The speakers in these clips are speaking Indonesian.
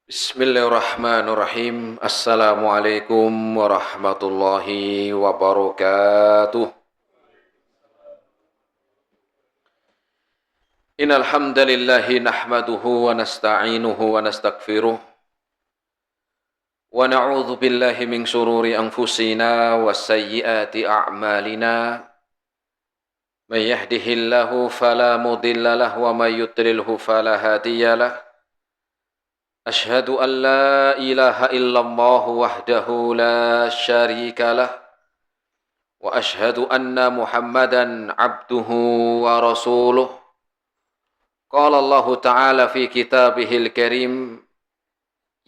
Bismillahirrahmanirrahim. Assalamualaikum warahmatullahi wabarakatuh. Innal hamdalillahi nahmaduhu wa nasta'inuhu wa nastaghfiruh wa na'udzu billahi min shururi anfusina wa sayyiati a'malina. May yahdihillahu fala mudilla lahu wa may yudlilhu fala hadiyalah. Ashhadu an la ilaha illallah wahdahu la syarika lah wa ashhadu anna Muhammadan abduhu wa rasuluh. Qala Allah Ta'ala fi kitabihil karim,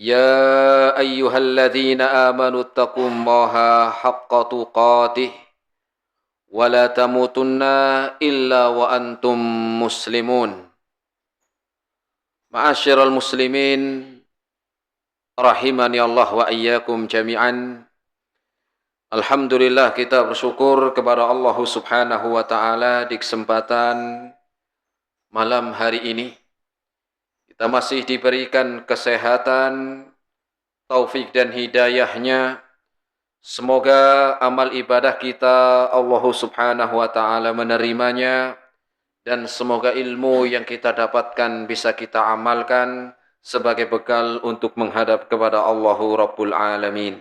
ya ayyuhalladzina amanu taqullaha haqqa tuqatih wa la tamutunna illa wa antum muslimun. Ma'asyiral muslimin rahimani Allah wa iyyakum jami'an. Alhamdulillah, kita bersyukur kepada Allah Subhanahu wa taala di kesempatan malam hari ini kita masih diberikan kesehatan, taufik dan hidayahnya. Semoga amal ibadah kita Allah Subhanahu wa taala menerimanya, dan semoga ilmu yang kita dapatkan bisa kita amalkan sebagai bekal untuk menghadap kepada Allahu Rabbul Alamin.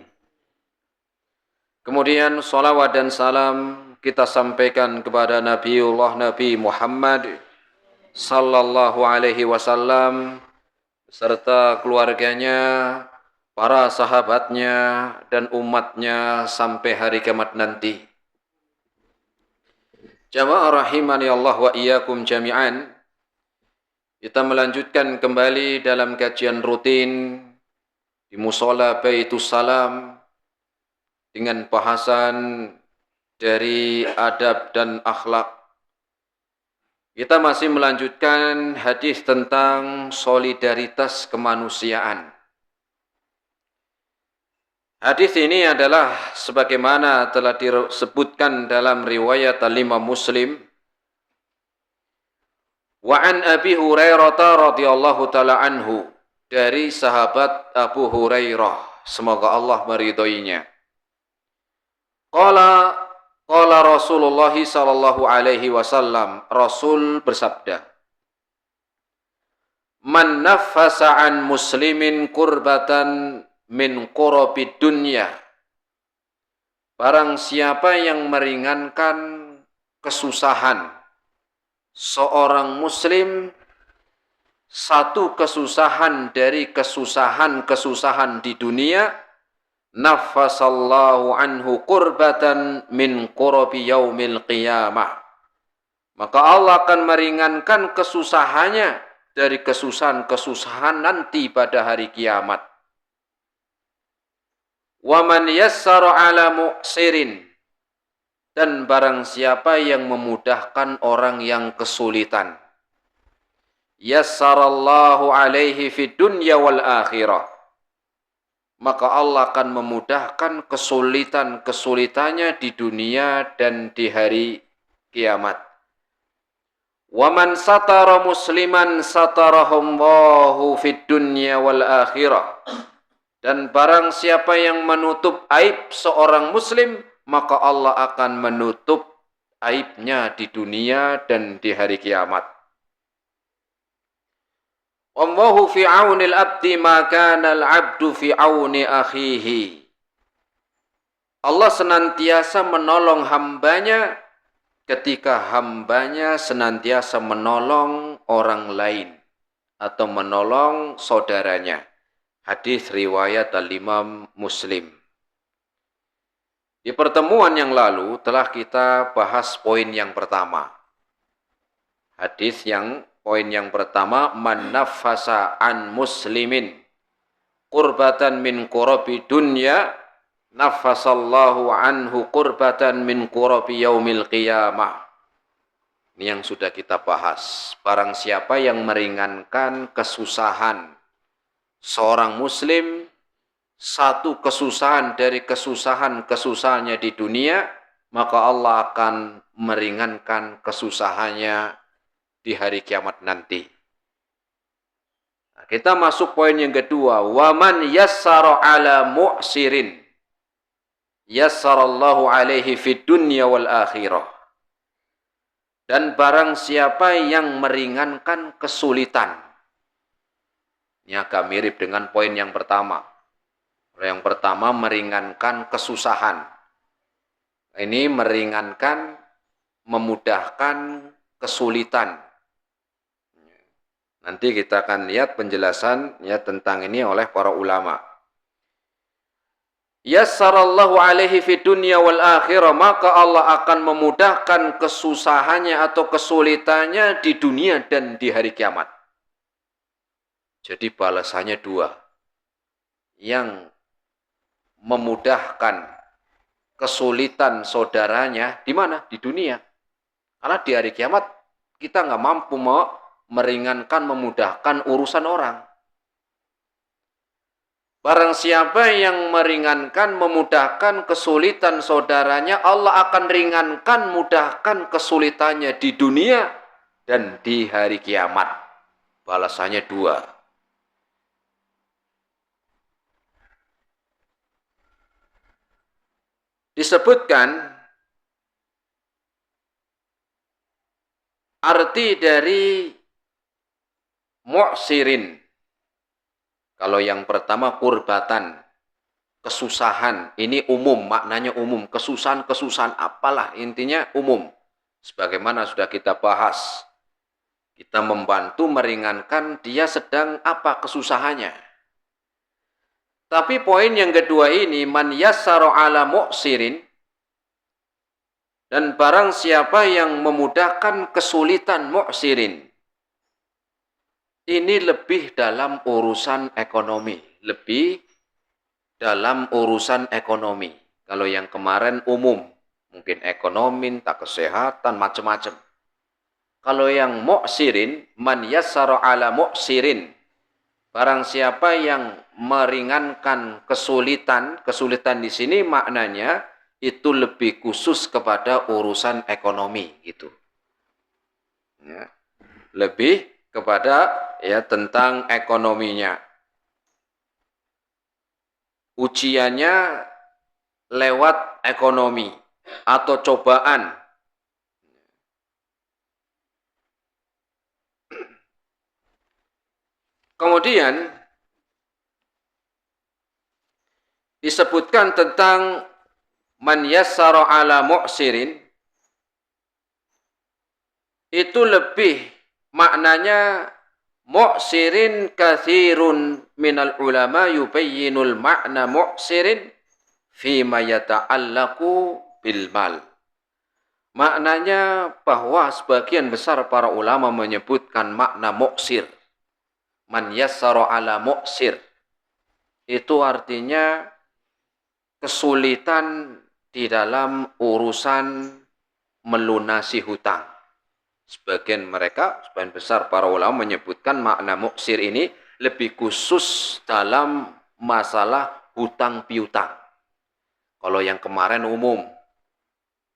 Kemudian salawat dan salam kita sampaikan kepada Nabi Muhammad sallallahu alaihi wasallam serta keluarganya, para sahabatnya dan umatnya sampai hari kiamat nanti. Jamaah rahimani Allah wa iyyakum jami'an. Kita melanjutkan kembali dalam kajian rutin di Mushola Baitus Salam dengan bahasan dari adab dan akhlak. Kita masih melanjutkan hadis tentang solidaritas kemanusiaan. Hadis ini adalah sebagaimana telah disebutkan dalam riwayat Imam Muslim. Wa an Abi Hurairah radhiyallahu taala anhu, dari sahabat Abu Hurairah, semoga Allah meridhoinya. Qala Rasulullah sallallahu alaihi wasallam, Rasul bersabda, man naffasa an muslimin kurbatan min qurabid dunya, barang siapa yang meringankan kesusahan seorang muslim, satu kesusahan dari kesusahan-kesusahan di dunia, naffasallahu anhu qurbatan min qurabi yaumil qiyamah, maka Allah akan meringankan kesusahannya dari kesusahan-kesusahan nanti pada hari kiamat. Wa man yassara ala mu'sirin, dan barang siapa yang memudahkan orang yang kesulitan, yassarallahu alaihi fid dunya wal akhirah, maka Allah akan memudahkan kesulitan-kesulitannya di dunia dan di hari kiamat. Wa man satara musliman satarahullahu fid dunya wal akhirah, dan barang siapa yang menutup aib seorang muslim, maka Allah akan menutup aibnya di dunia dan di hari kiamat. Wallahu fi aunil abdi ma kana al-abdu fi auni akhihi. Allah senantiasa menolong hambanya ketika hambanya senantiasa menolong orang lain atau menolong saudaranya. Hadis riwayat Imam Muslim. Di pertemuan yang lalu telah kita bahas poin yang pertama. Poin yang pertama, man naffasa an muslimin qurbatan min qurabi dunya, naffasallahu anhu qurbatan min qurabi yaumil qiyamah. Ini yang sudah kita bahas. Barang siapa yang meringankan kesusahan seorang muslim, satu kesusahan dari kesusahannya di dunia, maka Allah akan meringankan kesusahannya di hari kiamat nanti. Kita masuk poin yang kedua. Waman yassara ala mu'sirin yassarallahu alaihi fid dunya wal akhirah. Dan barang siapa yang meringankan kesulitan. Ini agak mirip dengan poin yang pertama. Yang pertama meringankan kesusahan. Ini meringankan, memudahkan kesulitan. Nanti kita akan lihat penjelasan ya tentang ini oleh para ulama. Yassarallahu alaihi fid dunya wal akhirah, maka Allah akan memudahkan kesusahannya atau kesulitannya di dunia dan di hari kiamat. Jadi balasannya dua. Yang memudahkan kesulitan saudaranya di mana? Di dunia. Karena di hari kiamat kita nggak mampu meringankan, memudahkan urusan orang. Barang siapa yang meringankan, memudahkan kesulitan saudaranya, Allah akan ringankan, mudahkan kesulitannya di dunia dan di hari kiamat. Balasannya dua. Disebutkan arti dari mu'sirin. Kalau yang pertama kurbatan, kesusahan. Ini umum, maknanya umum. Kesusahan apalah, intinya umum. Sebagaimana sudah kita bahas. Kita membantu meringankan dia sedang apa kesusahannya. Tapi poin yang kedua ini, man yassara ala mu'sirin. Dan barang siapa yang memudahkan kesulitan mu'sirin. Ini lebih dalam urusan ekonomi. Lebih dalam urusan ekonomi. Kalau yang kemarin umum. Mungkin ekonomi, tak kesehatan, macam-macam. Kalau yang mu'sirin, man yassara ala mu'sirin. Barang siapa yang meringankan kesulitan. Kesulitan di sini maknanya itu lebih khusus kepada urusan ekonomi. Gitu. Ya. Lebih kepada ya tentang ekonominya. Ujiannya lewat ekonomi atau cobaan. Kemudian disebutkan tentang man yassara ala mu'sirin, itu lebih maknanya mu'sirin kathirun minal ulama yubayyinul ma'na mu'sirin fima yata'allaku bil mal. Maknanya bahwa sebagian besar para ulama menyebutkan makna mu'sir. Man yassara ala mu'sir. Itu artinya kesulitan di dalam urusan melunasi hutang. Sebagian besar para ulama menyebutkan makna muksir ini lebih khusus dalam masalah hutang piutang. Kalau yang kemarin umum,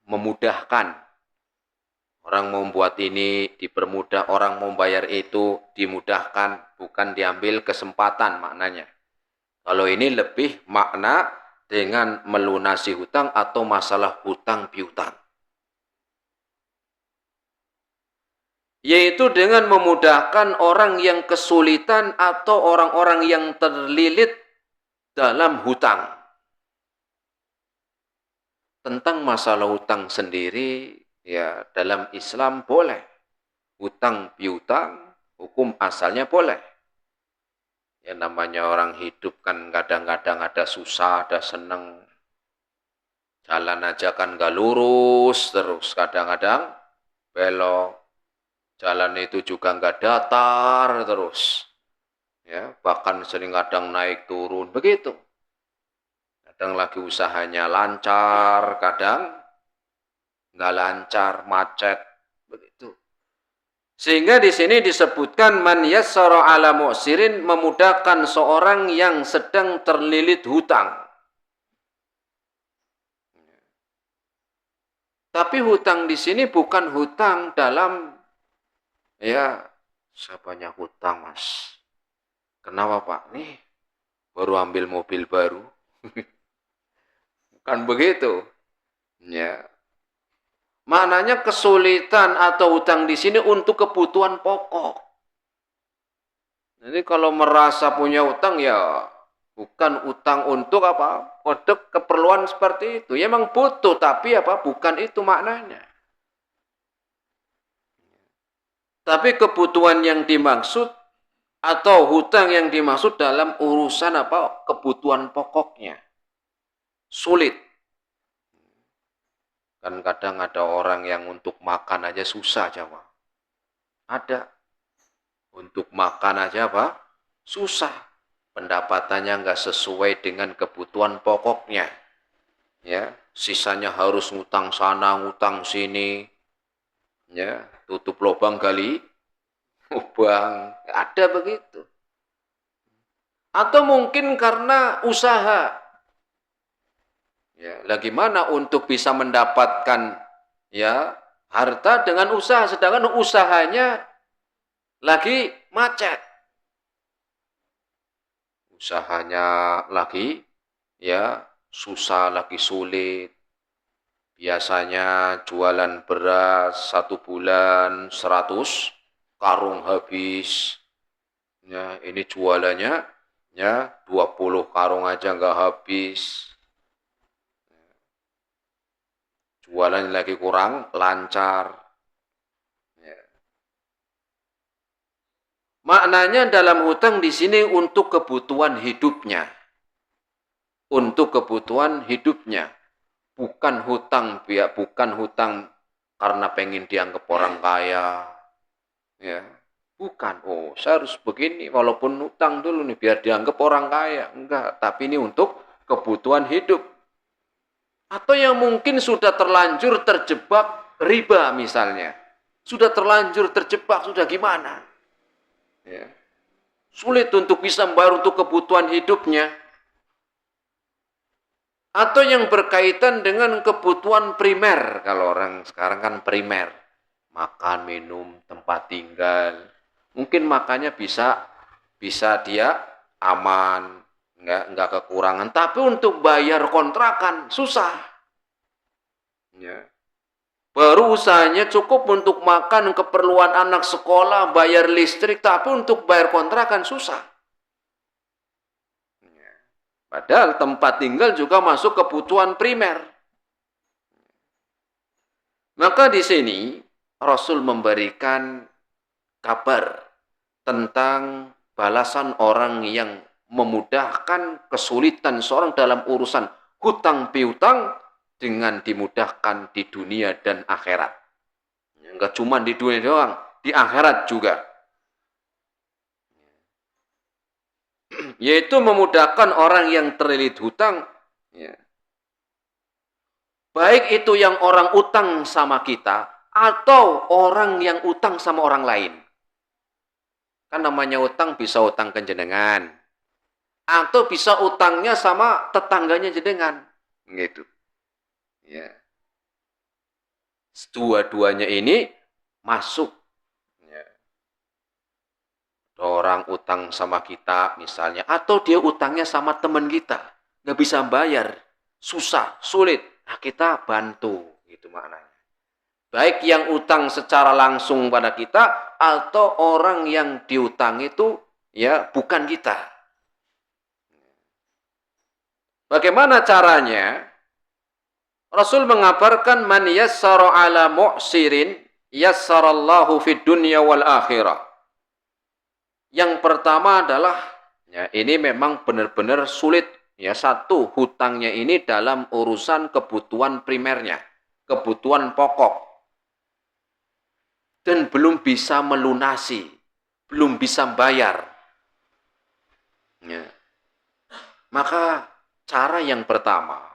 memudahkan. Orang mau membuat ini, dipermudah. Orang mau bayar itu, dimudahkan. Bukan diambil kesempatan maknanya. Kalau ini lebih makna dengan melunasi hutang atau masalah hutang piutang. Yaitu dengan memudahkan orang yang kesulitan atau orang-orang yang terlilit dalam hutang. Tentang masalah hutang sendiri, ya dalam Islam boleh. Hutang piutang, hukum asalnya boleh. Ya namanya orang hidup kan kadang-kadang ada susah, ada seneng. Jalan aja kan gak lurus terus, kadang-kadang belok. Jalan itu juga nggak datar terus. Ya, bahkan sering kadang naik turun, begitu. Kadang lagi usahanya lancar, kadang nggak lancar, macet, begitu. Sehingga di sini disebutkan man yassara ala mu'sirin, memudahkan seorang yang sedang terlilit hutang. Tapi hutang di sini bukan hutang dalam ya, saya banyak hutang mas. Kenapa Pak? Nih baru ambil mobil baru. Kan begitu. Ya. Maknanya kesulitan atau hutang di sini untuk kebutuhan pokok. Jadi kalau merasa punya utang ya bukan utang untuk apa? Untuk keperluan seperti itu. Ya memang butuh tapi apa? Bukan itu maknanya. Tapi kebutuhan yang dimaksud atau hutang yang dimaksud dalam urusan apa? Kebutuhan pokoknya. Sulit. Kan kadang ada orang yang untuk makan aja susah Jawa. Ada. Untuk makan aja apa? Susah. Pendapatannya nggak sesuai dengan kebutuhan pokoknya. Ya, sisanya harus ngutang sana, ngutang sini. Ya, tutup lubang gali lubang. Ada begitu. Atau mungkin karena usaha. Ya, bagaimana untuk bisa mendapatkan ya harta dengan usaha, sedangkan usahanya lagi macet. Usahanya lagi ya susah, lagi sulit. Biasanya jualan beras 1 bulan 100 karung habis. Ya, ini jualannya ya 20 karung aja nggak habis. Jualan lagi kurang lancar. Ya. Maknanya dalam hutang di sini untuk kebutuhan hidupnya. Untuk kebutuhan hidupnya. Bukan hutang, bukan hutang karena pengen dianggap orang kaya. Ya. Bukan, oh saya harus begini walaupun hutang dulu nih biar dianggap orang kaya. Enggak, tapi ini untuk kebutuhan hidup. Atau yang mungkin sudah terlanjur terjebak riba misalnya. Sudah terlanjur terjebak, sudah gimana? Ya. Sulit untuk bisa membayar untuk kebutuhan hidupnya. Atau yang berkaitan dengan kebutuhan primer. Kalau orang sekarang kan primer. Makan, minum, tempat tinggal. Mungkin makannya bisa dia aman, nggak kekurangan. Tapi untuk bayar kontrakan susah. Ya. Baru usahanya cukup untuk makan, keperluan anak sekolah, bayar listrik, tapi untuk bayar kontrakan susah. Padahal tempat tinggal juga masuk kebutuhan primer. Maka di sini Rasul memberikan kabar tentang balasan orang yang memudahkan kesulitan seorang dalam urusan hutang piutang dengan dimudahkan di dunia dan akhirat. Enggak cuma di dunia doang, di akhirat juga. Yaitu memudahkan orang yang terlilit hutang, ya. Baik itu yang orang utang sama kita, atau orang yang utang sama orang lain. Kan namanya utang bisa utang ke jenengan, atau bisa utangnya sama tetangganya jenengan. Gitu. Ya. Dua-duanya ini masuk. Ya. Orang utang sama kita misalnya, atau dia utangnya sama teman kita, nggak bisa bayar, susah, sulit. Nah, kita bantu, gitu maknanya. Baik yang utang secara langsung pada kita, atau orang yang diutang itu ya bukan kita. Bagaimana caranya? Rasul mengabarkan man yassara ala mu'sirin yassarallahu fid dunya wal akhirah. Yang pertama adalah ya ini memang benar-benar sulit ya satu hutangnya ini dalam urusan kebutuhan primernya, kebutuhan pokok dan belum bisa melunasi, belum bisa bayar. Ya. Maka cara yang pertama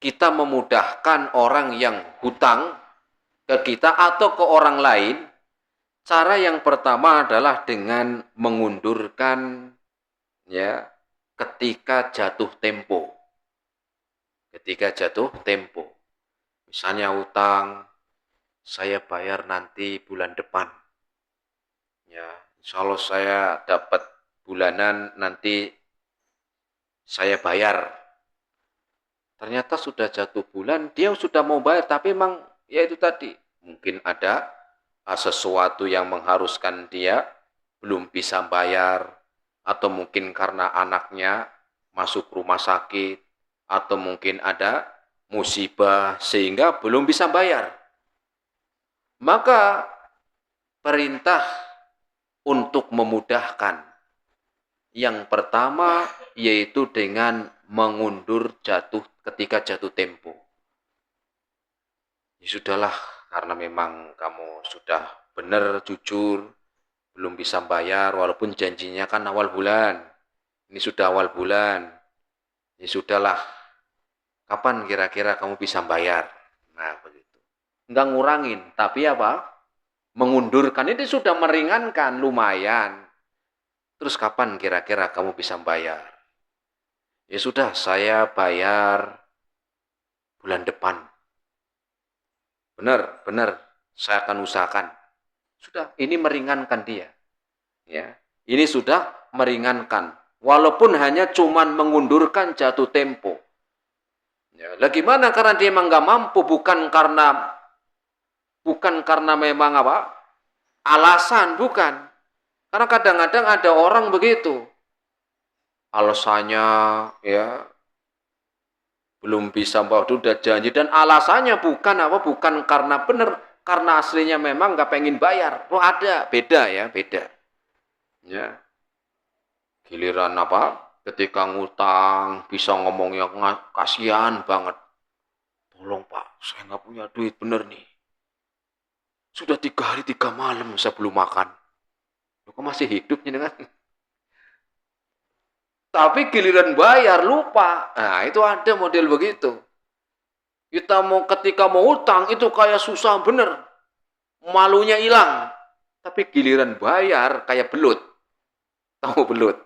kita memudahkan orang yang hutang ke kita atau ke orang lain. Cara yang pertama adalah dengan mengundurkan ya ketika jatuh tempo. Ketika jatuh tempo. Misalnya hutang saya bayar nanti bulan depan. Ya, insya Allah saya dapat bulanan nanti saya bayar. Ternyata sudah jatuh bulan, dia sudah mau bayar, tapi memang ya itu tadi. Mungkin ada sesuatu yang mengharuskan dia belum bisa bayar, atau mungkin karena anaknya masuk rumah sakit, atau mungkin ada musibah sehingga belum bisa bayar. Maka perintah untuk memudahkan. Yang pertama yaitu dengan mengundur ketika jatuh tempo. Ya sudahlah, karena memang kamu sudah benar jujur, belum bisa bayar walaupun janjinya kan awal bulan. Ini sudah awal bulan. Ya sudahlah, kapan kira-kira kamu bisa bayar? Nah, begitu. Enggak ngurangin, tapi apa? Mengundurkan ini sudah meringankan lumayan. Terus kapan kira-kira kamu bisa bayar? Ya sudah, saya bayar bulan depan. Benar, benar. Saya akan usahakan. Sudah, ini meringankan dia. Ya, ini sudah meringankan. Walaupun hanya cuman mengundurkan jatuh tempo. Ya, lah gimana karena dia memang nggak mampu, bukan karena memang apa? Alasan, bukan. Karena kadang-kadang ada orang begitu. Alasannya ya belum bisa bawa udah janji dan alasannya bukan karena benar, karena aslinya memang nggak pengen bayar. Oh ada, beda ya, beda. Ya, giliran apa? Ketika ngutang bisa ngomongnya kasihan banget. Tolong Pak, saya nggak punya duit bener nih. Sudah 3 hari 3 malam saya belum makan. Kok masih hidup ini kan? Tapi giliran bayar lupa. Nah itu ada model begitu. Ketika mau utang itu kayak susah bener. Malunya hilang. Tapi giliran bayar kayak belut. Tahu belut?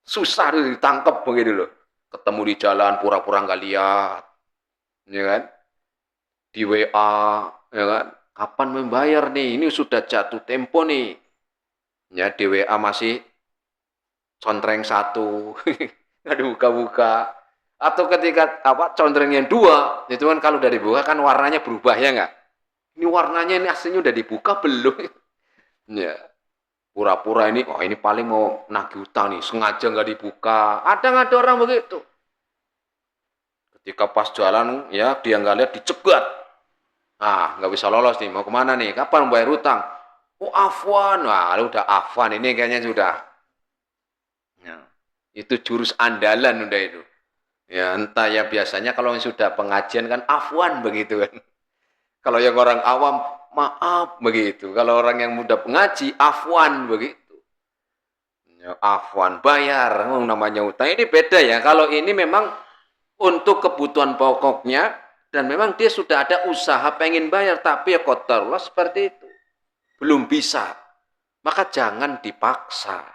Susah ditangkap begitu loh. Ketemu di jalan pura-pura nggak lihat. Ya kan? Di WA. Ya kan? Kapan membayar nih? Ini sudah jatuh tempo nih. Ya di WA masih contreng 1. Nggak buka-buka. Atau ketika contreng yang 2, itu kan kalau udah dibuka kan warnanya berubah ya nggak? Ini warnanya ini aslinya udah dibuka belum? Ya, pura-pura ini paling mau nagih utang nih, sengaja nggak dibuka. Ada orang begitu. Ketika pas jalan ya dia nggak lihat dicegat. Ah nggak bisa lolos nih, mau kemana nih? Kapan bayar utang? Oh afwan, wah udah afwan ini kayaknya sudah. Ya, itu jurus andalan udah itu. Ya entah ya biasanya kalau sudah pengajian kan afwan begitu kan. Kalau yang orang awam maaf begitu. Kalau orang yang muda pengaji afwan begitu. Ya, afwan bayar namanya utang ini beda ya. Kalau ini memang untuk kebutuhan pokoknya dan memang dia sudah ada usaha pengen bayar tapi ya qadarullah seperti itu. Belum bisa. Maka jangan dipaksa.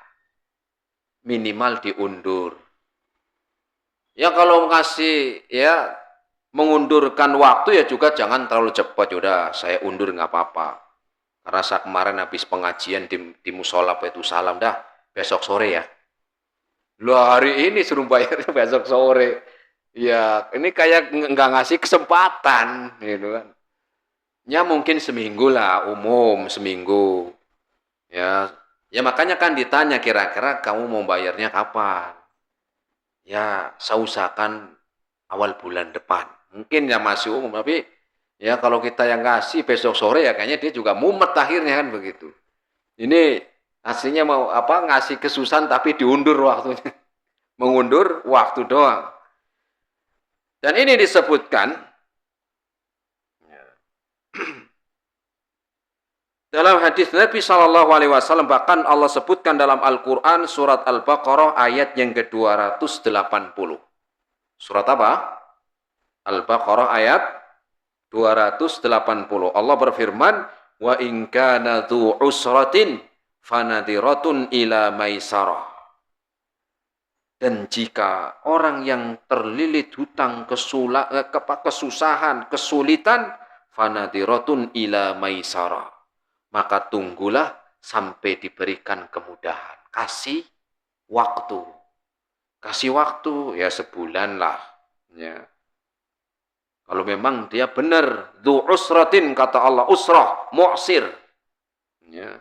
Minimal diundur. Ya kalau ngasih ya mengundurkan waktu ya juga jangan terlalu cepat. Yaudah saya undur nggak apa-apa. Karena saya kemarin habis pengajian di musola itu salam dah besok sore ya. Lu hari ini suruh bayarnya besok sore. Ya ini kayak nggak ngasih kesempatan gitu kan. Ya mungkin seminggu lah umum seminggu. Ya makanya kan ditanya kira-kira kamu mau bayarnya kapan? Ya saya usahakan awal bulan depan. Mungkin ya masih umum, tapi ya kalau kita yang ngasih besok sore ya kayaknya dia juga mumet akhirnya kan begitu. Ini aslinya mau ngasih kesusahan tapi diundur waktunya. Mengundur waktu doang. Dan ini disebutkan dalam hadis Nabi Shallallahu Alaihi Wasallam, bahkan Allah sebutkan dalam Al-Quran surat Al-Baqarah ayat yang ke-280. Surat apa? Al-Baqarah ayat 280. Allah berfirman, wa in kana dzu usratin fanadiratun ila maisarah. Dan jika orang yang terlilit hutang kesusahan, kesulitan, fanadiratun ila maisarah, maka tunggulah sampai diberikan kemudahan. Kasih waktu. Kasih waktu ya sebulan lah. Ya. Kalau memang dia benar, du usratin kata Allah, usrah, mu'sir. Ya.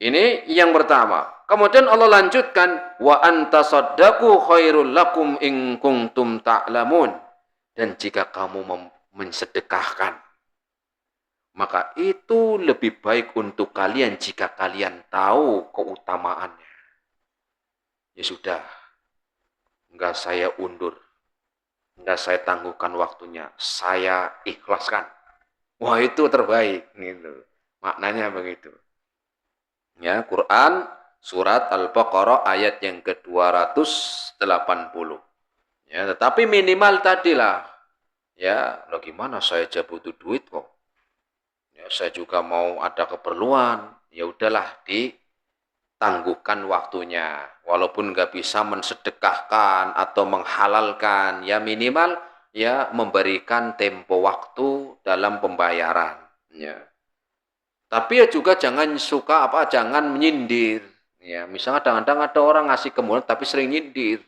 Ini yang pertama. Kemudian Allah lanjutkan, wa antasaddaqu khairul lakum in kuntum ta'lamun. Dan jika kamu mensedekahkan, maka itu lebih baik untuk kalian jika kalian tahu keutamaannya. Ya sudah, enggak saya undur, enggak saya tangguhkan waktunya, saya ikhlaskan. Wah itu terbaik, gitu. Maknanya begitu. Ya, Quran surat Al-Baqarah ayat yang ke-280. Ya, tetapi minimal tadilah. Ya, lo gimana saya aja butuh duit kok. Ya, saya juga mau ada keperluan. Ya udahlah, ditangguhkan waktunya. Walaupun nggak bisa mensedekahkan atau menghalalkan, ya minimal ya memberikan tempo waktu dalam pembayaran. Ya. Tapi ya juga jangan suka jangan menyindir. Ya, misalnya kadang-kadang ada orang ngasih kemudahan tapi sering nyindir.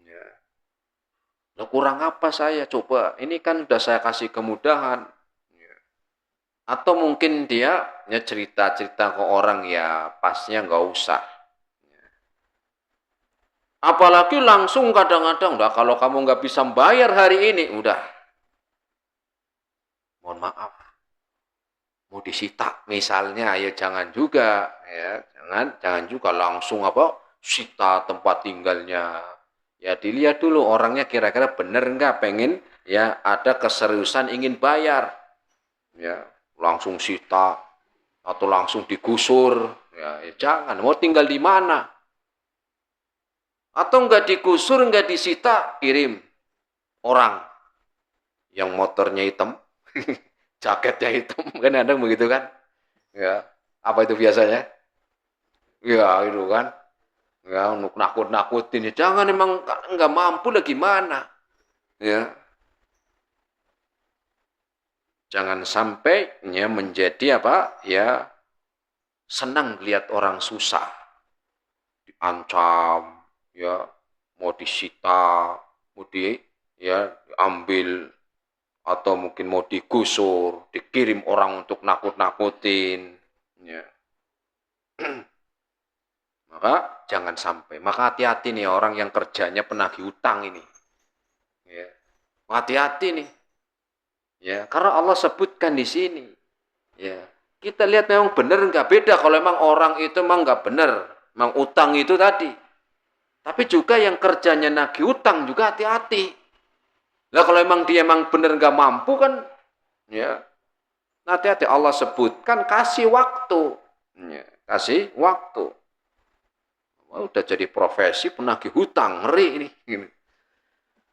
Ya. Loh, kurang apa saya coba? Ini kan sudah saya kasih kemudahan. Ya. Atau mungkin dia ya cerita-cerita ke orang ya pasnya nggak usah. Ya. Apalagi langsung kadang-kadang udah kalau kamu nggak bisa bayar hari ini udah. Mohon maaf. Mau disita misalnya ya jangan juga ya jangan juga langsung sita tempat tinggalnya ya dilihat dulu orangnya kira-kira bener nggak pengen ya ada keseriusan ingin bayar ya langsung sita atau langsung digusur ya jangan mau tinggal di mana atau nggak digusur nggak disita kirim orang yang motornya hitam jaketnya hitam kan ada begitu kan ya apa itu biasanya ya itu kan ya untuk nakut-nakutin ya jangan emang nggak mampu lah gimana ya jangan sampai ya menjadi ya senang lihat orang susah diancam ya mau disita mau ya diambil atau mungkin mau digusur dikirim orang untuk nakut-nakutin ya maka jangan sampai. Maka hati-hati nih orang yang kerjanya penagih utang ini. Ya. Hati-hati nih. Ya, karena Allah sebutkan di sini. Ya. Kita lihat memang benar nggak beda kalau memang orang itu memang nggak benar, memang utang itu tadi. Tapi juga yang kerjanya nagih utang juga hati-hati. Lah kalau memang dia memang benar nggak mampu kan, ya hati-hati Allah sebutkan kasih waktu, ya, kasih waktu. Wah, udah jadi profesi penagih hutang, ngeri ini.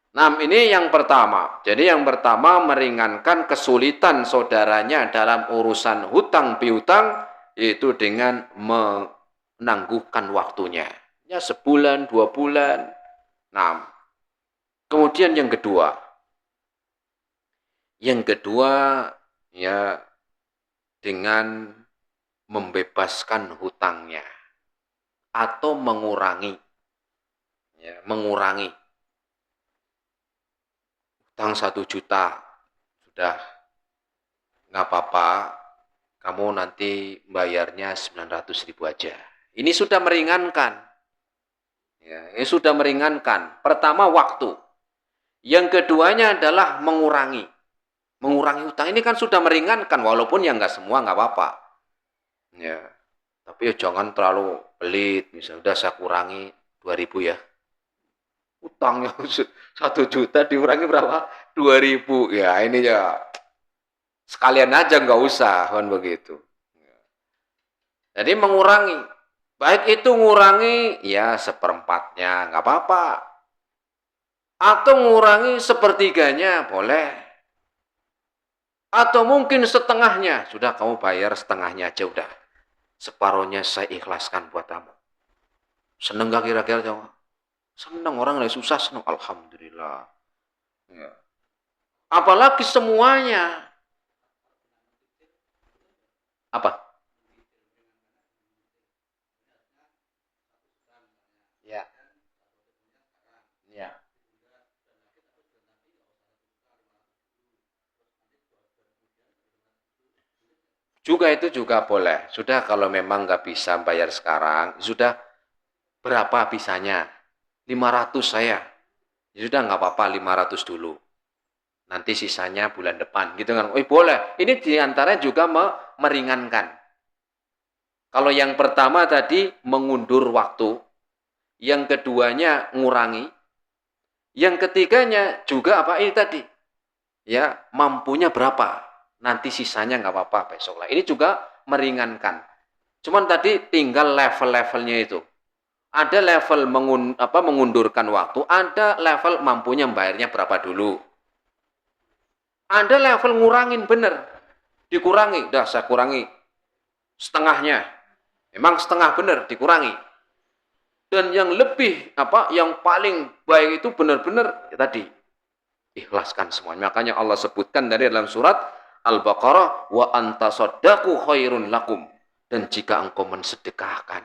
Nah, ini yang pertama. Jadi yang pertama meringankan kesulitan saudaranya dalam urusan hutang piutang yaitu dengan menangguhkan waktunya. Ya sebulan, 2 bulan. Nah, kemudian yang kedua. Yang kedua ya dengan membebaskan hutangnya atau mengurangi. Ya, mengurangi. Utang 1 juta sudah nggak apa-apa kamu nanti bayarnya 900.000 aja ini sudah meringankan ya, ini sudah meringankan pertama waktu yang keduanya adalah mengurangi utang ini kan sudah meringankan walaupun ya nggak semua nggak apa-apa ya tapi ya jangan terlalu pelit misalnya udah saya kurangi 2.000 ya utangnya 1 juta dikurangi berapa 2.000 ya ini ya sekalian aja nggak usah kan begitu jadi mengurangi baik itu mengurangi ya seperempatnya nggak apa-apa atau mengurangi sepertiganya boleh atau mungkin setengahnya sudah kamu bayar setengahnya aja udah separuhnya saya ikhlaskan buat kamu seneng gak kira-kira coba seneng orang lagi susah seneng alhamdulillah ya. Apalagi semuanya apa Juga itu juga boleh. Sudah kalau memang nggak bisa bayar sekarang, sudah berapa bisanya? 500 saya. Ya sudah nggak apa-apa 500 dulu. Nanti sisanya bulan depan gitu kan. Oh, boleh. Ini diantara juga meringankan. Kalau yang pertama tadi mengundur waktu, yang keduanya ngurangi, yang ketiganya juga apa ini tadi? Ya, mampunya berapa? Nanti sisanya nggak apa-apa besok lah. Ini juga meringankan. Cuman tadi tinggal level-levelnya itu. Ada level mengundurkan waktu, ada level mampunya bayarnya berapa dulu. Ada level ngurangin bener. Dikurangi, dah saya kurangi setengahnya. Memang setengah bener dikurangi. Dan yang lebih yang paling baik itu benar-benar ya tadi ikhlaskan semuanya. Makanya Allah sebutkan dari dalam surat Al-Baqarah, wa antasaddaqu khairun lakum. Dan jika engkau mensedekahkan,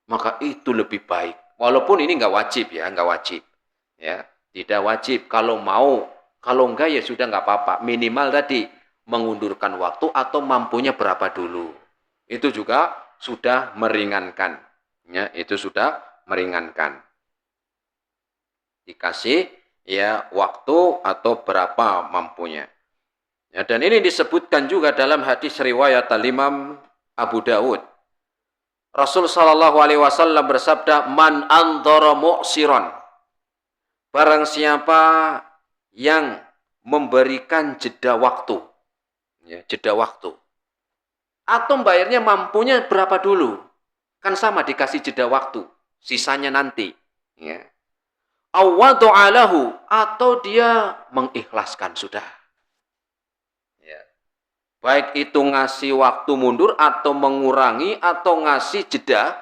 maka itu lebih baik. Walaupun ini nggak wajib ya, nggak wajib. Ya, tidak wajib. Kalau mau, kalau enggak ya sudah nggak apa-apa. Minimal tadi mengundurkan waktu atau mampunya berapa dulu. Itu juga sudah meringankan. Ya, itu sudah meringankan. Dikasih ya waktu atau berapa mampunya. Ya, dan ini disebutkan juga dalam hadis riwayat Imam Abu Dawud. Rasul sallallahu alaihi wasallam bersabda, "Man andhara mu'siran." Barang siapa yang memberikan jeda waktu. Ya, jeda waktu. Atau bayarnya mampunya berapa dulu? Kan sama dikasih jeda waktu, sisanya nanti, ya. Awadu'alahu, atau dia mengikhlaskan sudah. Ya. Baik itu ngasih waktu mundur atau mengurangi atau ngasih jeda,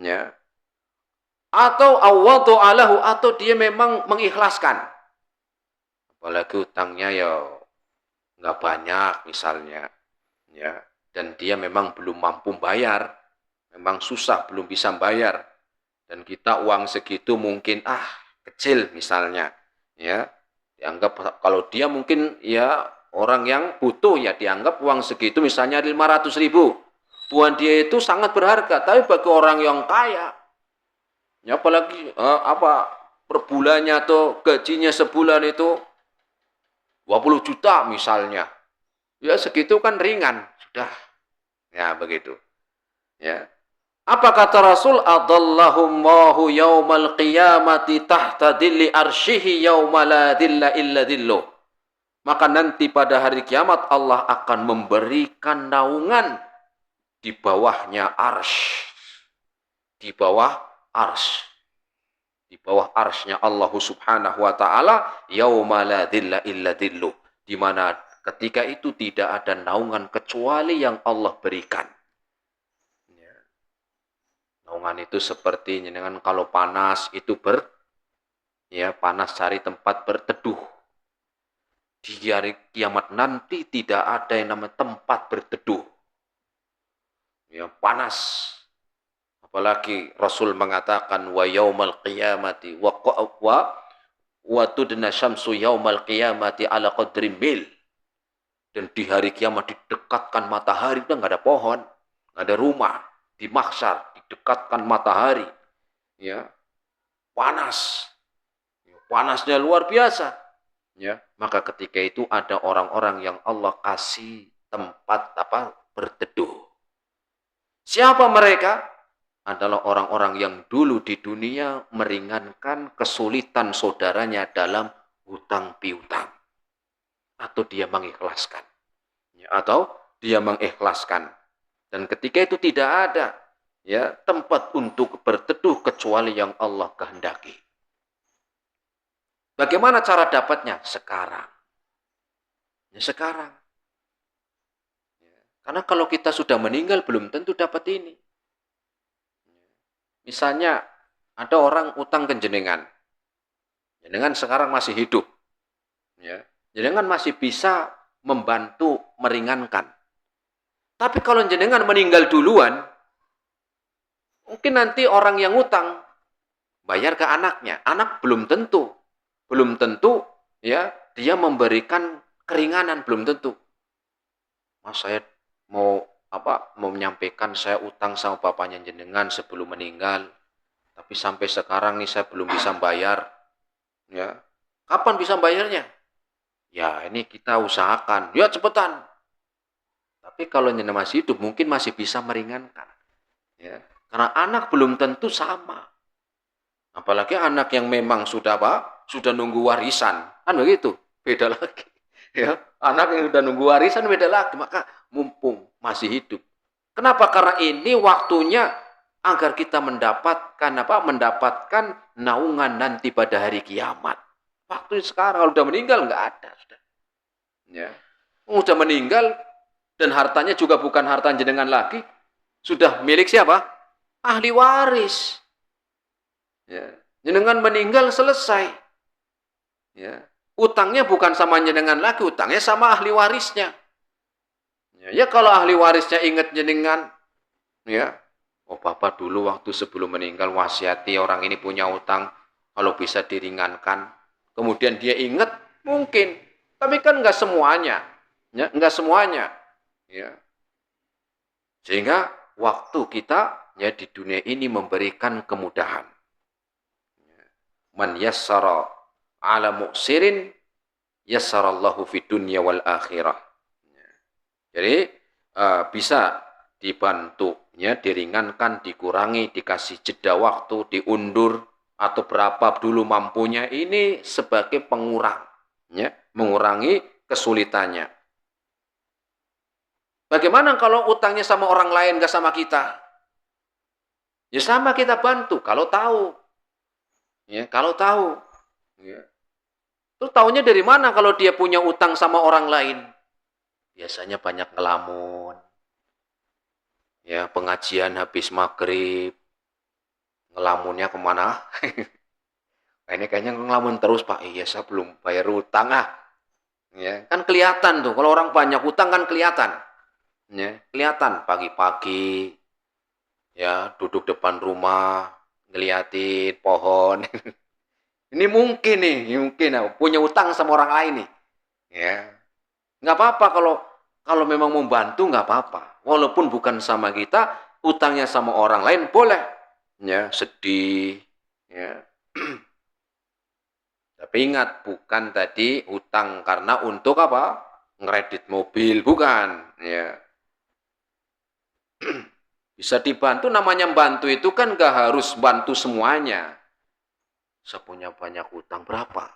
ya. Atau awadu'alahu, atau dia memang mengikhlaskan. Apalagi utangnya ya nggak banyak misalnya, ya. Dan dia memang belum mampu bayar, memang susah belum bisa bayar. Dan kita uang segitu mungkin kecil misalnya, ya dianggap kalau dia mungkin ya orang yang butuh ya dianggap uang segitu misalnya 500.000 buat dia itu sangat berharga, tapi bagi orang yang kaya ya apalagi per bulannya atau gajinya sebulan itu 20 juta misalnya, ya segitu kan ringan sudah, ya begitu, ya. Apa kata Rasul? Adallahummahu yaumal qiyamati tahta dilli arsyihi yauma la dilla illa dilluh. Maka nanti pada hari kiamat Allah akan memberikan naungan di bawahnya arsy. Di bawah arsy. Di bawah arsy-nya Allah Subhanahu wa taala yauma la dilla illa dilluh. Di mana ketika itu tidak ada naungan kecuali yang Allah berikan. Naungan itu seperti dengan kalau panas itu panas cari tempat berteduh. Di hari kiamat nanti tidak ada yang namanya tempat berteduh. Ya panas. Apalagi Rasul mengatakan wa yaumal qiyamati wa tudna syamsu yaumal qiyamati ala qadri mil. Dan di hari kiamat didekatkan matahari, udah nggak ada pohon, nggak ada rumah. Di mahsyar dekatkan matahari, ya panas, panasnya luar biasa, ya. Maka ketika itu ada orang-orang yang Allah kasih tempat berteduh. Siapa mereka? Adalah orang-orang yang dulu di dunia meringankan kesulitan saudaranya dalam hutang piutang, atau dia mengikhlaskan, ya, atau dia mengikhlaskan. Dan ketika itu tidak ada ya tempat untuk berteduh kecuali yang Allah kehendaki. Bagaimana cara dapatnya? Sekarang. Ya, sekarang. Ya. Karena kalau kita sudah meninggal belum tentu dapat ini. Misalnya ada orang utang ke jenengan. Jenengan sekarang masih hidup. Ya. Jenengan masih bisa membantu meringankan. Tapi kalau jenengan meninggal duluan, mungkin nanti orang yang utang bayar ke anaknya. Anak belum tentu. Belum tentu ya dia memberikan keringanan, belum tentu. Mas saya mau mau menyampaikan saya utang sama bapaknya jenengan sebelum meninggal, tapi sampai sekarang nih saya belum bisa bayar. Ya, kapan bisa bayarnya? Ya ini kita usahakan. Ya cepetan. Tapi kalau jenengan masih hidup mungkin masih bisa meringankan. Ya, karena anak belum tentu sama. Apalagi anak yang memang sudah sudah nunggu warisan, kan begitu, beda lagi. Ya, anak yang sudah nunggu warisan beda lagi, maka mumpung masih hidup. Kenapa? Karena ini waktunya agar kita mendapatkan Mendapatkan naungan nanti pada hari kiamat. Waktu sekarang kalau sudah meninggal nggak ada sudah. Ya, sudah meninggal dan hartanya juga bukan harta jenengan lagi, sudah milik siapa? Ahli waris. Ya. Jenengan meninggal selesai. Ya. Utangnya bukan sama jenengan lagi, utangnya sama ahli warisnya. Ya kalau ahli warisnya ingat jenengan, ya, oh bapak dulu waktu sebelum meninggal wasiati orang ini punya utang, kalau bisa diringankan. Kemudian dia ingat, mungkin. Tapi kan nggak semuanya. Ya, nggak semuanya. Ya. Sehingga waktu kita ya di dunia ini memberikan kemudahan. Man yassara ala mu'sirin yassarallahu fid dunya wal akhirah. Jadi bisa dibantu, ya, diringankan, dikurangi, dikasih jeda waktu, diundur atau berapa dulu mampunya, ini sebagai pengurang, ya, mengurangi kesulitannya. Bagaimana kalau utangnya sama orang lain gak sama kita? Ya sama, kita bantu kalau tahu. Ya, kalau tahu. Ya. Terus tahunya dari mana kalau dia punya utang sama orang lain? Biasanya banyak ngelamun. Ya, pengajian habis maghrib. Ngelamunnya kemana? Ini kayaknya ngelamun terus, Pak. Iya, saya belum bayar utang ah. Ya, kan kelihatan tuh. Kalau orang banyak utang kan kelihatan. Ya, kelihatan pagi-pagi. Ya, duduk depan rumah, ngeliatin pohon. Ini mungkin nih, mungkin punya utang sama orang lain nih. Ya, nggak apa-apa kalau memang membantu nggak apa-apa. Walaupun bukan sama kita, utangnya sama orang lain boleh. Ya, sedih. Ya. Tapi ingat, bukan tadi utang karena untuk apa? Ngeredit mobil, bukan. Ya. Bisa dibantu, namanya bantu itu kan nggak harus bantu semuanya. Saya punya banyak utang berapa?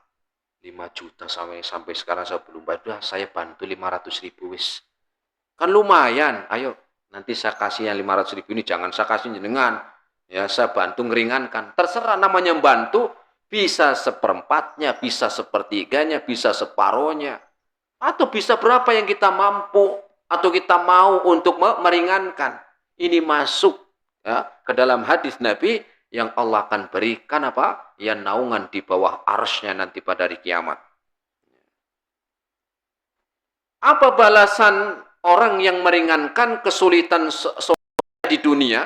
5 juta sampai sekarang saya belum bayar. Saya bantu 500.000 wis. Kan lumayan. Ayo, nanti saya kasih yang 500.000 ini, jangan saya kasih jenengan. Ya, saya bantu ngeringankan. Terserah, namanya bantu, bisa seperempatnya, bisa sepertiganya, bisa separohnya. Atau bisa berapa yang kita mampu atau kita mau untuk meringankan. Ini masuk, ya, ke dalam hadis Nabi yang Allah akan berikan apa? Ya, naungan di bawah arsy-Nya nanti pada hari kiamat. Apa balasan orang yang meringankan kesulitan di dunia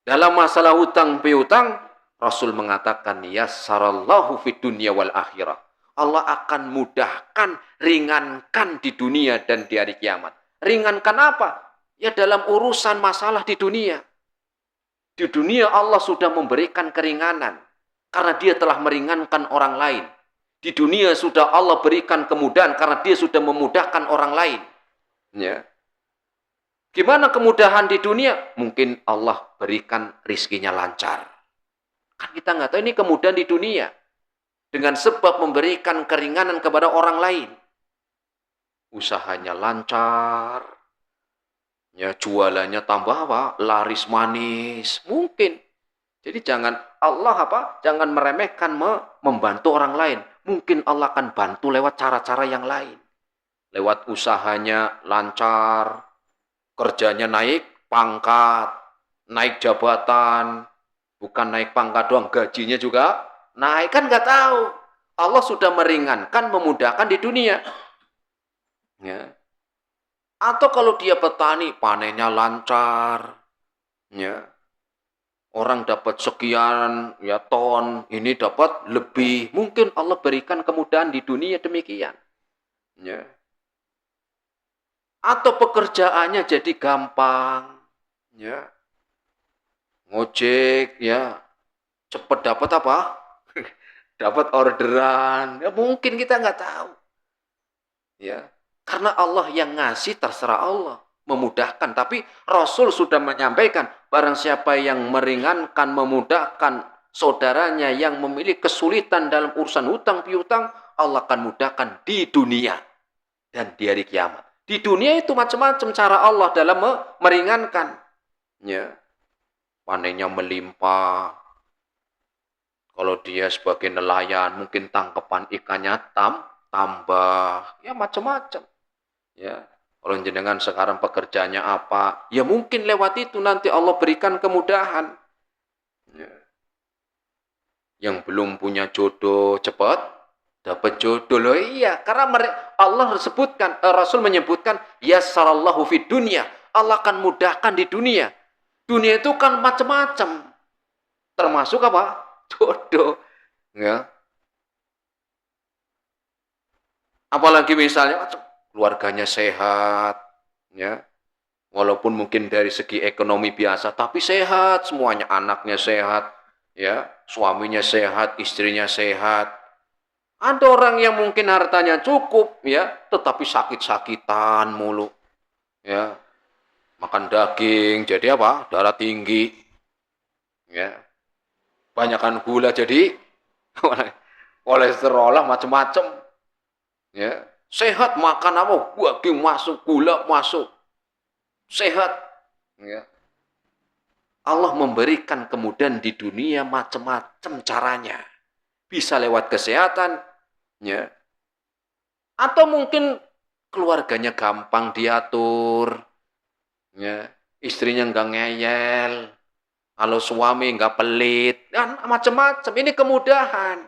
dalam masalah hutang piutang? Rasul mengatakan, yassarallahu fid dunya wal akhirah. Allah akan mudahkan, ringankan di dunia dan di hari kiamat. Ringankan apa? Ya dalam urusan masalah di dunia. Di dunia Allah sudah memberikan keringanan karena dia telah meringankan orang lain. Di dunia sudah Allah berikan kemudahan karena dia sudah memudahkan orang lain. Ya. Gimana kemudahan di dunia? Mungkin Allah berikan rizkinya lancar. Kan kita nggak tahu ini kemudahan di dunia. Dengan sebab memberikan keringanan kepada orang lain. Usahanya lancar. Ya, jualannya tambah apa? Laris manis. Mungkin. Jadi jangan Jangan meremehkan membantu orang lain. Mungkin Allah akan bantu lewat cara-cara yang lain. Lewat usahanya lancar, kerjanya naik pangkat, naik jabatan, bukan naik pangkat doang, gajinya juga naik, kan nggak tahu. Allah sudah meringankan, memudahkan di dunia. Ya. Atau kalau dia petani, panennya lancar. Ya. Orang dapat sekian ya ton, ini dapat lebih. Mungkin Allah berikan kemudahan di dunia demikian. Ya. Atau pekerjaannya jadi gampang, ya. Ngojek, ya. Cepet dapat apa? Dapat orderan. Ya mungkin kita nggak tahu. Ya. Karena Allah yang ngasih terserah Allah. Memudahkan. Tapi Rasul sudah menyampaikan. Barang siapa yang meringankan, memudahkan saudaranya yang memiliki kesulitan dalam urusan hutang piutang, Allah akan mudahkan di dunia dan di hari kiamat. Di dunia itu macam-macam cara Allah dalam meringankan. Ya. Panennya melimpah. Kalau dia sebagai nelayan, mungkin tangkapan ikannya tambah. Ya macam-macam. Ya. Kalau jenengan sekarang pekerjaannya apa, ya mungkin lewat itu nanti Allah berikan kemudahan. Ya. Yang belum punya jodoh cepat dapat jodoh loh. Iya, karena Allah sebutkan, Rasul menyebutkan yassarallahu fid dunya. Allah akan mudahkan di dunia. Dunia itu kan macam-macam. Termasuk apa? Jodoh. Ya. Apalagi misalnya keluarganya sehat, ya. Walaupun mungkin dari segi ekonomi biasa, tapi sehat semuanya, anaknya sehat, ya, suaminya sehat, istrinya sehat. Ada orang yang mungkin hartanya cukup, ya, tetapi sakit-sakitan mulu, ya, makan daging, jadi apa? Darah tinggi, ya, banyakkan gula, jadi kolesterol lah macam-macam, ya, sehat makan apa? Daging masuk, gula masuk, sehat, ya. Allah memberikan kemudahan di dunia macam-macam caranya. Bisa lewat kesehatan, ya. Atau mungkin keluarganya gampang diatur, ya. Istrinya nggak ngeyel, kalau suami nggak pelit, kan macam-macam. Ini kemudahan.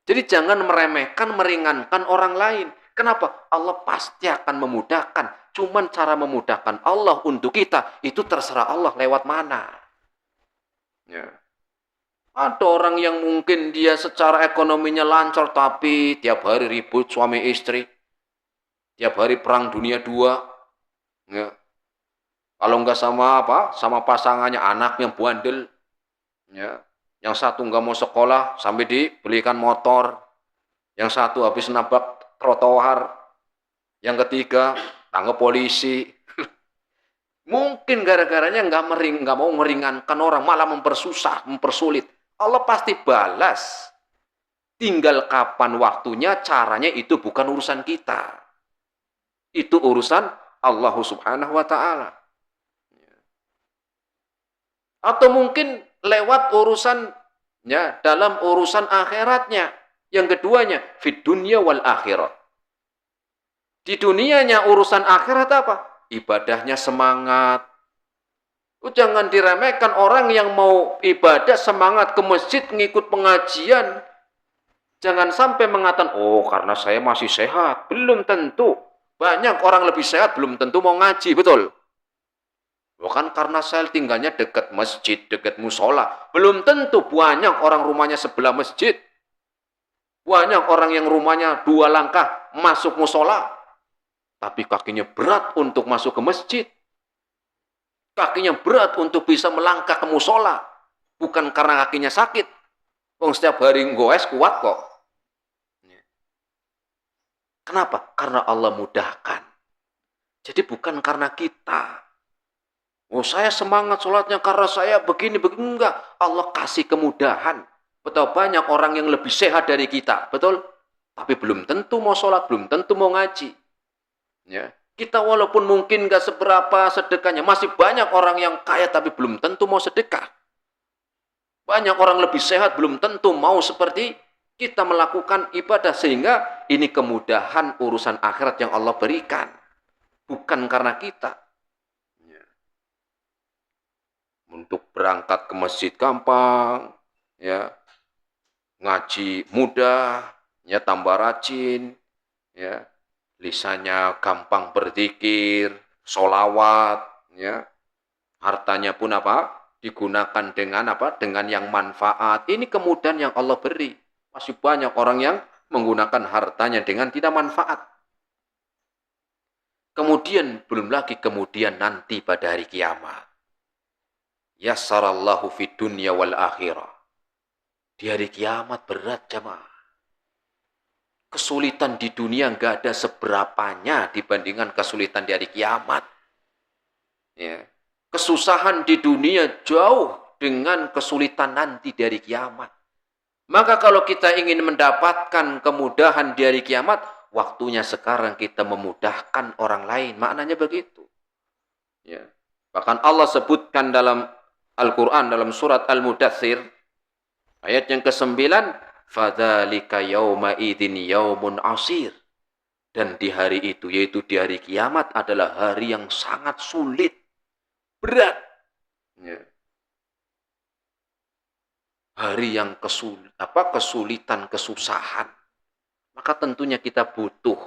Jadi jangan meremehkan, meringankan orang lain. Kenapa? Allah pasti akan memudahkan. Cuman cara memudahkan Allah untuk kita, itu terserah Allah lewat mana. Ya. Ada orang yang mungkin dia secara ekonominya lancar, tapi tiap hari ribut suami istri. Tiap hari perang dunia dua. Ya. Kalau nggak sama apa, sama pasangannya, anaknya bandel. Ya. Yang satu nggak mau sekolah, sampai dibelikan motor. Yang satu habis nabrak trotoar. Yang ketiga, tangkap polisi. Mungkin gara-garanya nggak mau meringankan orang, malah mempersusah, mempersulit. Allah pasti balas. Tinggal kapan waktunya, caranya itu bukan urusan kita. Itu urusan Allah Subhanahu wa Ta'ala. Atau mungkin lewat urusan, ya, dalam urusan akhiratnya. Yang keduanya, fid dunya wal akhirat. Di dunianya urusan akhirat apa? Ibadahnya semangat. Jangan diremehkan orang yang mau ibadah semangat ke masjid ngikut pengajian. Jangan sampai mengatakan, oh karena saya masih sehat. Belum tentu. Banyak orang lebih sehat belum tentu mau ngaji, betul? Bukan karena saya tinggalnya dekat masjid, dekat musola. Belum tentu banyak orang rumahnya sebelah masjid. Banyak orang yang rumahnya 2 langkah masuk musola. Tapi kakinya berat untuk masuk ke masjid. Kakinya berat untuk bisa melangkah ke musola. Bukan karena kakinya sakit. Setiap hari goes kuat kok. Kenapa? Karena Allah mudahkan. Jadi bukan karena kita. Oh saya semangat sholatnya karena saya begini. Enggak. Allah kasih kemudahan. Betapa banyak orang yang lebih sehat dari kita. Betul? Tapi belum tentu mau sholat. Belum tentu mau ngaji. Ya. Kita walaupun mungkin gak seberapa sedekahnya, masih banyak orang yang kaya tapi belum tentu mau sedekah. Banyak orang lebih sehat belum tentu mau seperti kita melakukan ibadah. Sehingga ini kemudahan urusan akhirat yang Allah berikan. Bukan karena kita. Ya. Untuk berangkat ke masjid gampang, ya. Ngaji mudah, ya, tambah rajin, ya. Lisannya gampang berzikir, sholawat, ya. Hartanya pun apa? Digunakan dengan apa? Dengan yang manfaat. Ini kemudahan yang Allah beri. Masih banyak orang yang menggunakan hartanya dengan tidak manfaat. Kemudian belum lagi kemudian nanti pada hari kiamat. Yassarallahu fid dunya wal akhirah. Di hari kiamat berat jamaah. Kesulitan di dunia nggak ada seberapanya dibandingkan kesulitan di hari kiamat. Ya. Kesusahan di dunia jauh dengan kesulitan nanti dari kiamat. Maka kalau kita ingin mendapatkan kemudahan di hari kiamat, waktunya sekarang kita memudahkan orang lain. Maknanya begitu. Ya. Bahkan Allah sebutkan dalam Al-Quran, dalam surat Al-Mudathir, ayat yang ke-9, فَذَلِكَ يَوْمَئِذٍ يَوْمٌ عَسِيرٌ. Dan di hari itu, yaitu di hari kiamat, adalah hari yang sangat sulit, berat. Ya. Hari yang kesulitan, kesusahan. Maka tentunya kita butuh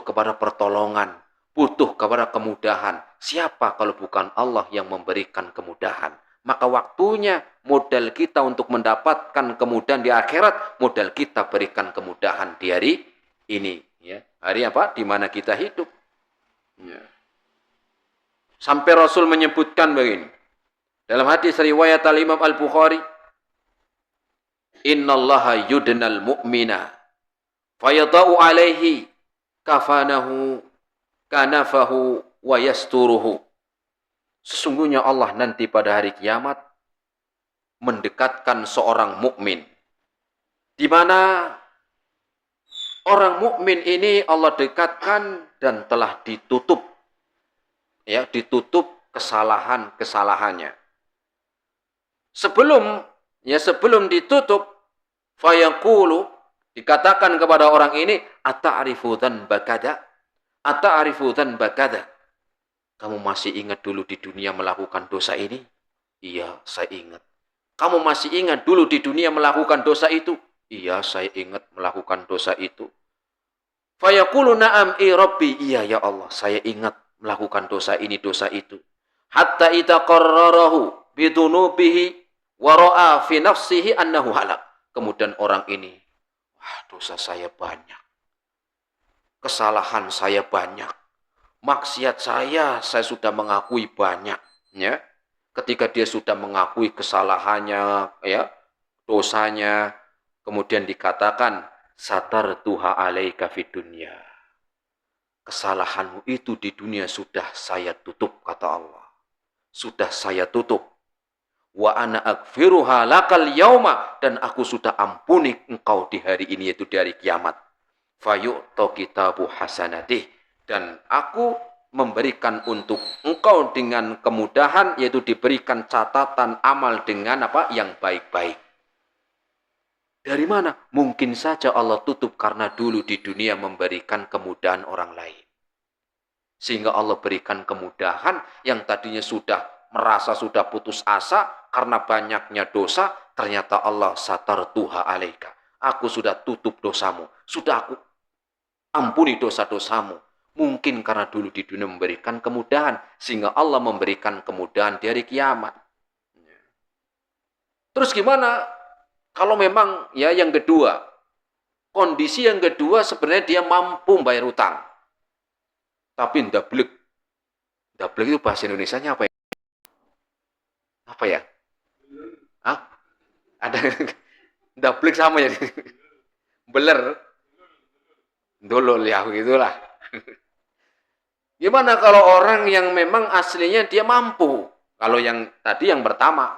kepada pertolongan, butuh kepada kemudahan. Siapa kalau bukan Allah yang memberikan kemudahan? Maka waktunya modal kita untuk mendapatkan kemudahan di akhirat, modal kita berikan kemudahan di hari ini. Ya. Hari apa? Di mana kita hidup. Ya. Sampai Rasul menyebutkan begini. Dalam hadis riwayat Al-Imam Al-Bukhari, Innallaha yudnal mu'mina fayadau alaihi kafanahu kanafahu wa yasturuhu. Sesungguhnya Allah nanti pada hari kiamat mendekatkan seorang mukmin, di mana orang mukmin ini Allah dekatkan dan telah ditutup, ya, ditutup kesalahan-kesalahannya. Sebelum ditutup, fayaqulu, dikatakan kepada orang ini, ata'rifu dzanba kada? Ata'rifu dzanba kada? Kamu masih ingat dulu di dunia melakukan dosa ini? Iya, saya ingat. Kamu masih ingat dulu di dunia melakukan dosa itu? Iya, saya ingat melakukan dosa itu. Fayaqulu na'am rabbi, iya ya Allah, saya ingat melakukan dosa ini, dosa itu. Hatta idza qarrarahu bidunubihi wa ra'a fi nafsihi annahu halak. Kemudian orang ini, wah, dosa saya banyak. Kesalahan saya banyak. Maksiat saya sudah mengakui banyak, ya. Ketika dia sudah mengakui kesalahannya, ya, dosanya, kemudian dikatakan satartuha alaika fid dunya. Kesalahanmu itu di dunia sudah saya tutup, kata Allah. Sudah saya tutup. Wa ana aghfiruha lakal yauma, dan aku sudah ampuni engkau di hari ini, yaitu di hari kiamat. Fayu'ta kitabu hasanatih, dan aku memberikan untuk engkau dengan kemudahan, yaitu diberikan catatan amal dengan apa? Yang baik-baik. Dari mana? Mungkin saja Allah tutup karena dulu di dunia memberikan kemudahan orang lain. Sehingga Allah berikan kemudahan yang tadinya merasa sudah putus asa karena banyaknya dosa, ternyata Allah satartuha alaika. Aku sudah tutup dosamu, sudah aku ampuni dosa-dosamu. Mungkin karena dulu di dunia memberikan kemudahan, sehingga Allah memberikan kemudahan di hari kiamat. Terus gimana? Kalau memang ya yang kedua, kondisi yang kedua sebenarnya dia mampu bayar utang. Tapi ndablek. Ndablek itu bahasa Indonesianya apa ya? Apa ya? Hah? Ada ndablek sama ya? Beler. Dolol ya begitulah. Gimana kalau orang yang memang aslinya dia mampu? Kalau yang tadi yang pertama,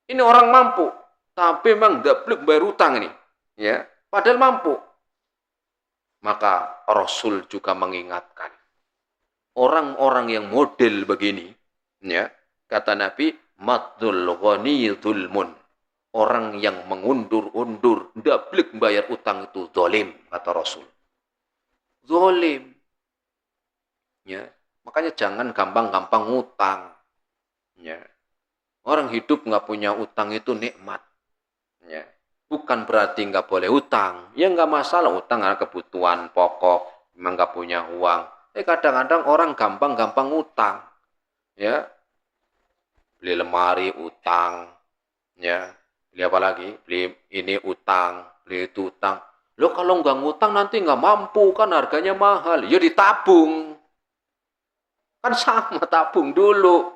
ini orang mampu, tapi memang ndablek bayar utang ini, ya. Padahal mampu. Maka Rasul juga mengingatkan orang-orang yang model begini, ya, kata Nabi, maddul ghani dzulmun. Orang yang mengundur-undur, ndablek bayar utang itu zalim, kata Rasul. Zalim. Ya, makanya jangan gampang-gampang ngutang. Ya. Orang hidup nggak punya utang itu nikmat. Ya. Bukan berarti nggak boleh utang. Ya nggak masalah, utang karena kebutuhan pokok, memang nggak punya uang. Kadang-kadang orang gampang-gampang utang. Ya. Beli lemari utang. Ya. Beli apa lagi? Beli ini utang, beli itu utang. Loh kalau nggak ngutang nanti nggak mampu, kan harganya mahal. Ya ditabung. Kan sama, tabung dulu.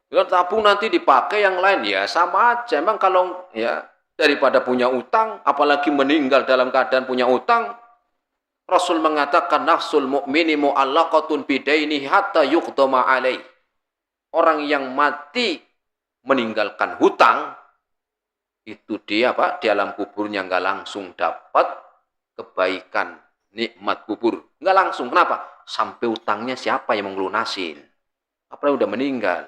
Ya tabung nanti dipakai yang lain, ya sama aja. Emang kalau ya daripada punya utang, apalagi meninggal dalam keadaan punya utang, Rasul mengatakan nafsul mu'mini mu'allaqatun bidaini hatta yuqdama alaih. Orang yang mati meninggalkan hutang, itu dia Pak, di alam kuburnya nggak langsung dapat kebaikan, nikmat kubur. Nggak langsung, kenapa? Sampai utangnya siapa yang melunasin? Apalagi udah meninggal.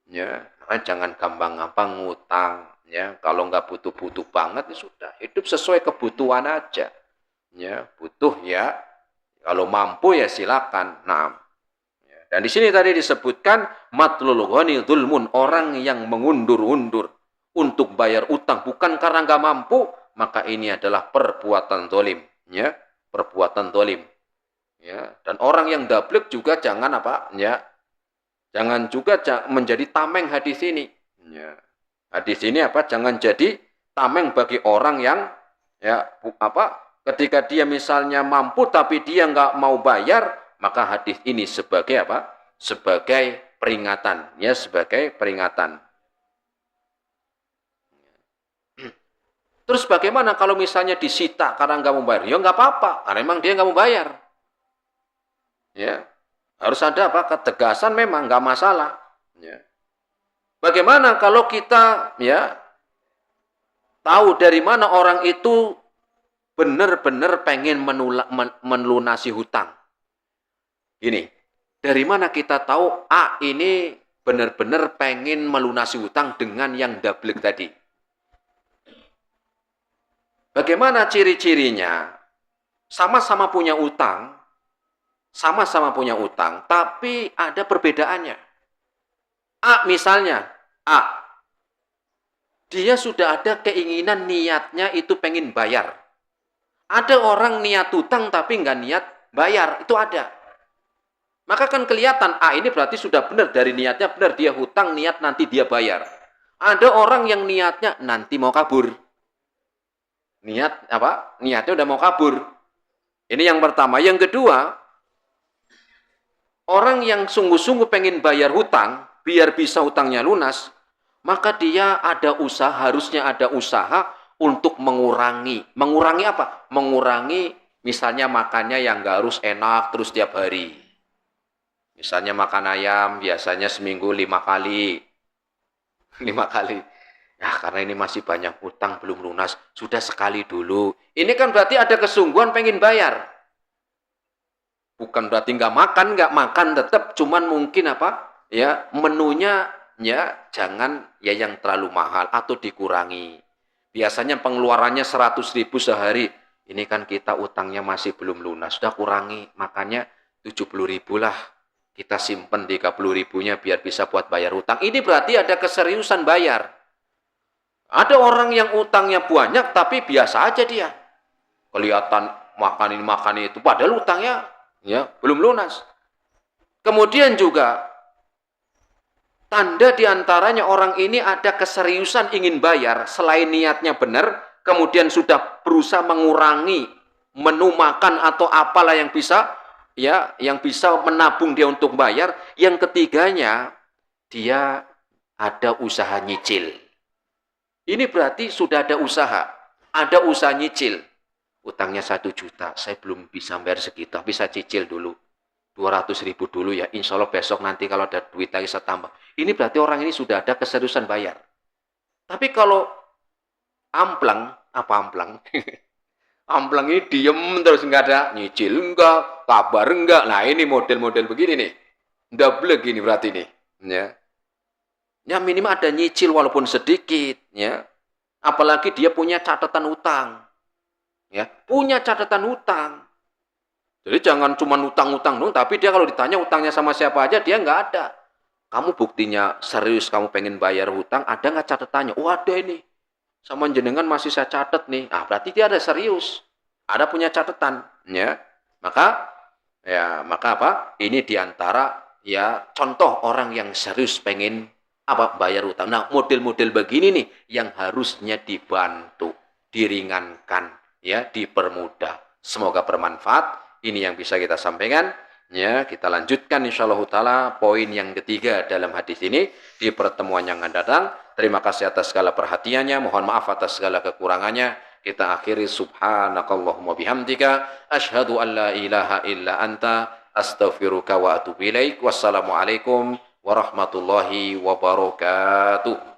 Ya, jangan gampang-gampang ngutang. Ya, kalau nggak butuh-butuh banget, ya sudah. Hidup sesuai kebutuhan aja. Ya, butuh ya. Kalau mampu ya silakan. Nah, ya. Dan di sini tadi disebutkan matlul ghani dzulmun, orang yang mengundur-undur untuk bayar utang bukan karena nggak mampu, maka ini adalah perbuatan dolim. Ya, perbuatan dolim. Ya, dan orang yang dablek juga jangan apa? Ya, jangan juga menjadi tameng hadis ini. Ya. Hadis ini apa? Jangan jadi tameng bagi orang yang ya apa? Ketika dia misalnya mampu tapi dia nggak mau bayar, maka hadis ini sebagai apa? Sebagai peringatan, ya sebagai peringatan. Terus bagaimana kalau misalnya disita karena nggak mau bayar? Ya nggak apa-apa, karena memang dia nggak mau bayar. Ya, harus ada apa? Ketegasan memang nggak masalah. Ya. Bagaimana kalau kita ya tahu dari mana orang itu benar-benar pengen melunasi hutang? Ini dari mana kita tahu ini benar-benar pengen melunasi hutang dengan yang double tadi? Bagaimana ciri-cirinya? Sama-sama punya utang, tapi ada perbedaannya. Misalnya, dia sudah ada keinginan niatnya itu pengen bayar. Ada orang niat hutang tapi nggak niat bayar, itu ada. Maka kan kelihatan, ini berarti sudah benar dari niatnya benar, dia hutang niat nanti dia bayar. Ada orang yang niatnya nanti mau kabur. Niat apa? Niatnya udah mau kabur. Ini yang pertama. Yang kedua, orang yang sungguh-sungguh pengen bayar hutang, biar bisa hutangnya lunas, maka dia harusnya ada usaha untuk mengurangi. Mengurangi apa? Mengurangi misalnya makannya yang nggak harus enak terus tiap hari. Misalnya makan ayam biasanya seminggu 5 kali. 5 kali. Nah, karena ini masih banyak utang belum lunas, sudah sekali dulu. Ini kan berarti ada kesungguhan pengen bayar. Bukan berarti nggak makan tetap, cuman mungkin apa? Ya, menunya ya jangan ya yang terlalu mahal atau dikurangi. Biasanya pengeluarannya 100.000 sehari. Ini kan kita utangnya masih belum lunas, sudah kurangi, makanya 70.000 lah. Kita simpen 30.000-nya biar bisa buat bayar utang. Ini berarti ada keseriusan bayar. Ada orang yang utangnya banyak tapi biasa aja dia. Kelihatan makan ini itu padahal utangnya ya belum lunas. Kemudian juga tanda diantaranya orang ini ada keseriusan ingin bayar selain niatnya benar, kemudian sudah berusaha mengurangi menu makan atau apalah yang bisa menabung dia untuk bayar. Yang ketiganya dia ada usaha nyicil. Ini berarti sudah ada usaha nyicil. Utangnya 1 juta, saya belum bisa bayar segitu, bisa cicil dulu. 200.000 dulu ya, insya Allah besok nanti kalau ada duit lagi saya tambah. Ini berarti orang ini sudah ada keseriusan bayar. Tapi kalau amplang, apa amplang? Amplang ini diem terus nggak ada nyicil enggak, kabar enggak. Nah ini model-model begini nih. Double gini berarti nih. Ya minimal ada nyicil walaupun sedikit, ya. Apalagi dia punya catatan utang. Ya, punya catatan utang. Jadi jangan cuma utang-utang dong, tapi dia kalau ditanya utangnya sama siapa aja dia nggak ada. Kamu buktinya serius kamu pengen bayar hutang, ada nggak catatannya? Oh ada ini. Sama jenengan masih saya catat nih. Berarti dia ada serius. Ada punya catatan, ya. Maka apa? Ini diantara ya contoh orang yang serius pengen bayar utang. Nah, model-model begini nih yang harusnya dibantu, diringankan, ya dipermudah. Semoga bermanfaat. Ini yang bisa kita sampaikan. Ya, kita lanjutkan insyaallah taala poin yang ketiga dalam hadis ini di pertemuan yang akan datang. Terima kasih atas segala perhatiannya, mohon maaf atas segala kekurangannya. Kita akhiri subhanakallahumma bihamdika asyhadu an la ilaha illa anta astaghfiruka wa atubu ilaik. Wassalamualaikum warahmatullahi wabarakatuh.